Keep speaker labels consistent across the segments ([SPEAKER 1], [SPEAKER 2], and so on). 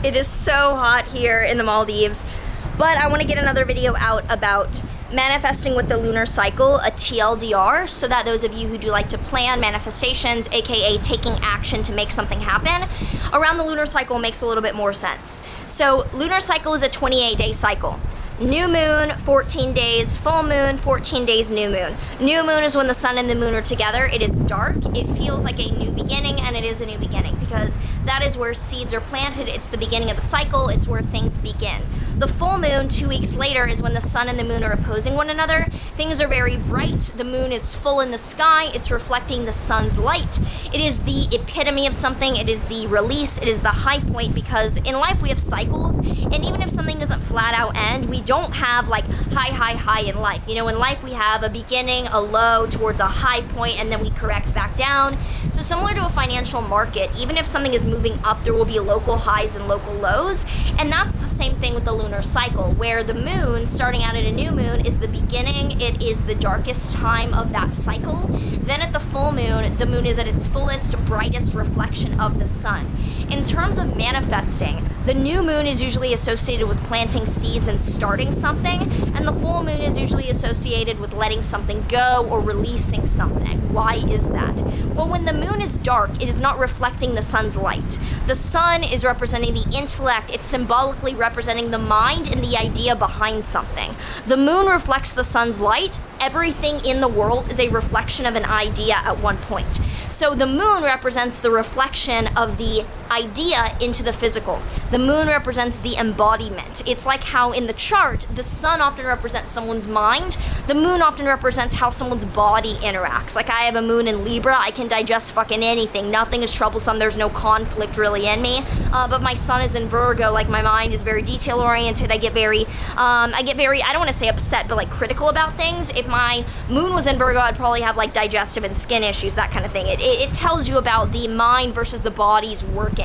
[SPEAKER 1] It is so hot here in the Maldives, but I want to get another video out about manifesting with the lunar cycle, a TLDR, so that those of you who do like to plan manifestations, aka taking action to make something happen, around the lunar cycle makes a little bit more sense. So lunar cycle is a 28-day cycle. New moon, 14 days, full moon, 14 days, new moon. New moon is when the sun and the moon are together. It is dark, it feels like a new beginning, and it is a new beginning because that is where seeds are planted. It's the beginning of the cycle, it's where things begin. The full moon, 2 weeks later, is when the sun and the moon are opposing one another. Things are very bright, the moon is full in the sky, it's reflecting the sun's light. It is the epitome of something, it is the release, it is the high point, because in life we have cycles, and even if something doesn't flat out end, we don't have like high in life. You know, in life we have a beginning, a low, towards a high point, and then we correct back down. So similar to a financial market, even if something is moving up, there will be local highs and local lows, and that's the same thing with the lunar cycle, where the moon, starting out at a new moon, is the beginning, it is the darkest time of that cycle. Then at the full moon, the moon is at its fullest, brightest reflection of the sun. In terms of manifesting, the new moon is usually associated with planting seeds and starting something, and the full moon is usually associated with letting something go or releasing something. Why is that? Well, when the moon is dark, it is not reflecting the sun's light. The sun is representing the intellect, it's symbolically representing the mind and the idea behind something. The moon reflects the sun's light. Everything in the world is a reflection of an idea at one point. So the moon represents the reflection of the idea into the physical. The moon represents the embodiment. It's like how in the chart, the sun often represents someone's mind. The moon often represents how someone's body interacts. Like I have a moon in Libra, I can digest fucking anything. Nothing is troublesome, there's no conflict really in me. But my sun is in Virgo, like my mind is very detail oriented. I get very, I don't want to say upset, but like critical about things. If my moon was in Virgo, I'd probably have like digestive and skin issues, that kind of thing. It tells you about the mind versus the body's workings.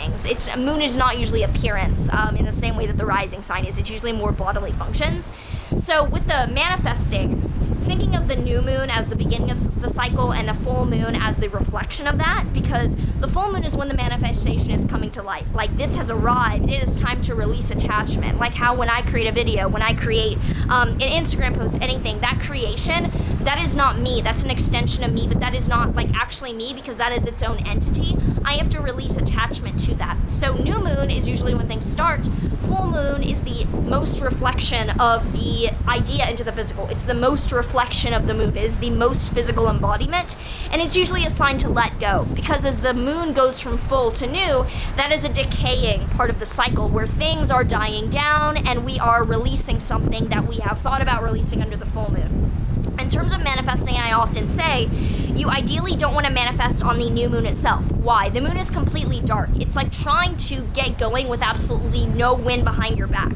[SPEAKER 1] Moon is not usually appearance in the same way that the rising sign is. It's usually more bodily functions. So with the manifesting, thinking of the new moon as the beginning of the cycle and the full moon as the reflection of that, because the full moon is when the manifestation is coming to life. Like this has arrived, it is time to release attachment. Like how when I create a video, when I create an Instagram post, anything, that creation, that is not me, that's an extension of me, but that is not like actually me because that is its own entity. I have to release attachment to that. So new moon is usually when things start. Full moon is the most reflection of the idea into the physical. It's the most reflection of the moon. It is the most physical embodiment, and it's usually a sign to let go, because as the moon goes from full to new, that is a decaying part of the cycle where things are dying down and we are releasing something that we have thought about releasing under the full moon. In terms of manifesting, I often say, you ideally don't want to manifest on the new moon itself. Why? The moon is completely dark. It's like trying to get going with absolutely no wind behind your back.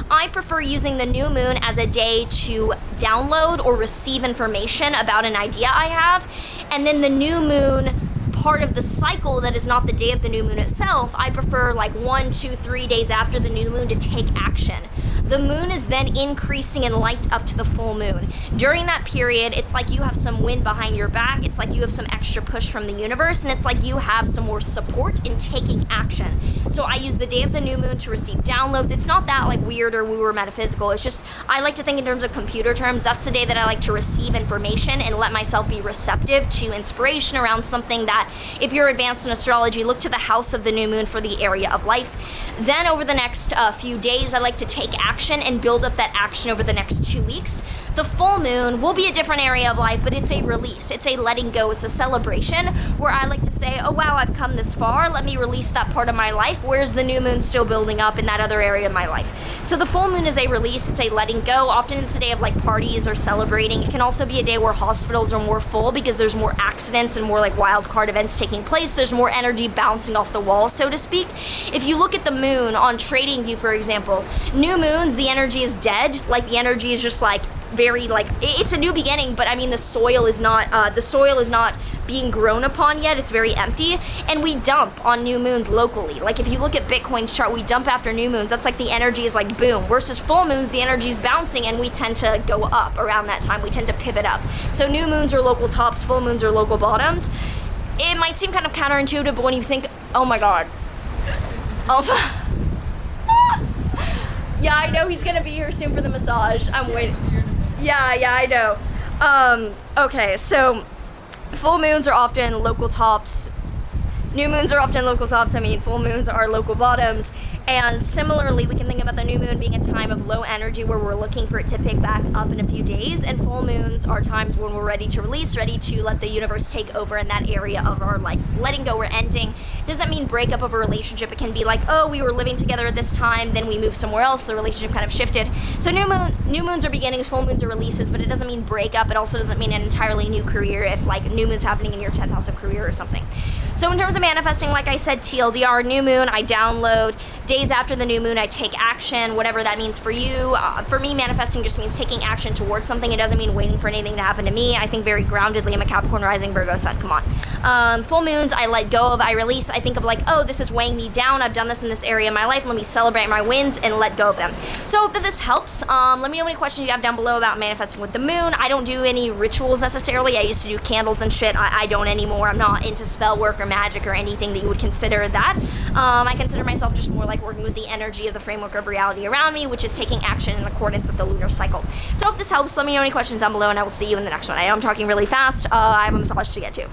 [SPEAKER 1] I prefer using the new moon as a day to download or receive information about an idea I have, and then the new moon part of the cycle that is not the day of the new moon itself, I prefer like 1, 2, 3 days after the new moon to take action. The moon is then increasing in light up to the full moon. During that period, it's like you have some wind behind your back, it's like you have some extra push from the universe, and it's like you have some more support in taking action. So I use the day of the new moon to receive downloads. It's not that like weird or woo or metaphysical, it's just, I like to think in terms of computer terms. That's the day that I like to receive information and let myself be receptive to inspiration around something that, if you're advanced in astrology, look to the house of the new moon for the area of life. Then over the next few days, I like to take action and build up that action over the next 2 weeks. The full moon will be a different area of life, but it's a release, it's a letting go, it's a celebration where I like to say, oh wow, I've come this far, let me release that part of my life, whereas the new moon still building up in that other area of my life. So the full moon is a release, it's a letting go. Often it's a day of like parties or celebrating. It can also be a day where hospitals are more full because there's more accidents and more like wild card events taking place. There's more energy bouncing off the wall, so to speak. If you look at the moon on TradingView, for example, new moons, the energy is dead. Like the energy is just like very like, it's a new beginning, but I mean the soil is not being grown upon yet. It's very empty, and we dump on new moons locally. Like if you look at Bitcoin's chart, we dump after new moons. That's like the energy is like boom, versus full moons, the energy is bouncing and we tend to go up around that time. We tend to pivot up. So new moons are local tops, full moons are local bottoms. It might seem kind of counterintuitive, but when you think, oh my god, Yeah, I know he's gonna be here soon for the massage. I'm waiting. Yeah, I know. Okay, so full moons are often local tops. New moons are often local tops. I mean, full moons are local bottoms. And similarly, we can think about the new moon being a time of low energy where we're looking for it to pick back up in a few days. And full moons are times when we're ready to release, ready to let the universe take over in that area of our life. Letting go or ending doesn't mean breakup of a relationship. It can be like, oh, we were living together at this time, then we moved somewhere else, the relationship kind of shifted. So new moons are beginnings, full moons are releases, but it doesn't mean breakup. It also doesn't mean an entirely new career if like new moon's happening in your 10th house of career or something. So in terms of manifesting, like I said, TLDR, new moon, I download. Days after the new moon, I take action, whatever that means for you. For me, manifesting just means taking action towards something. It doesn't mean waiting for anything to happen to me. I think very groundedly. I'm a Capricorn rising, Virgo sun, come on. Full moons, I let go of, I release. I think of like, oh, this is weighing me down. I've done this in this area of my life. Let me celebrate my wins and let go of them. So I hope that this helps. Let me know any questions you have down below about manifesting with the moon. I don't do any rituals necessarily. I used to do candles and shit. I don't anymore. I'm not into spell work or magic or anything that you would consider that. I consider myself just more like working with the energy of the framework of reality around me, which is taking action in accordance with the lunar cycle. So I hope this helps. Let me know any questions down below, and I will see you in the next one. I know I'm talking really fast. I have a massage to get to.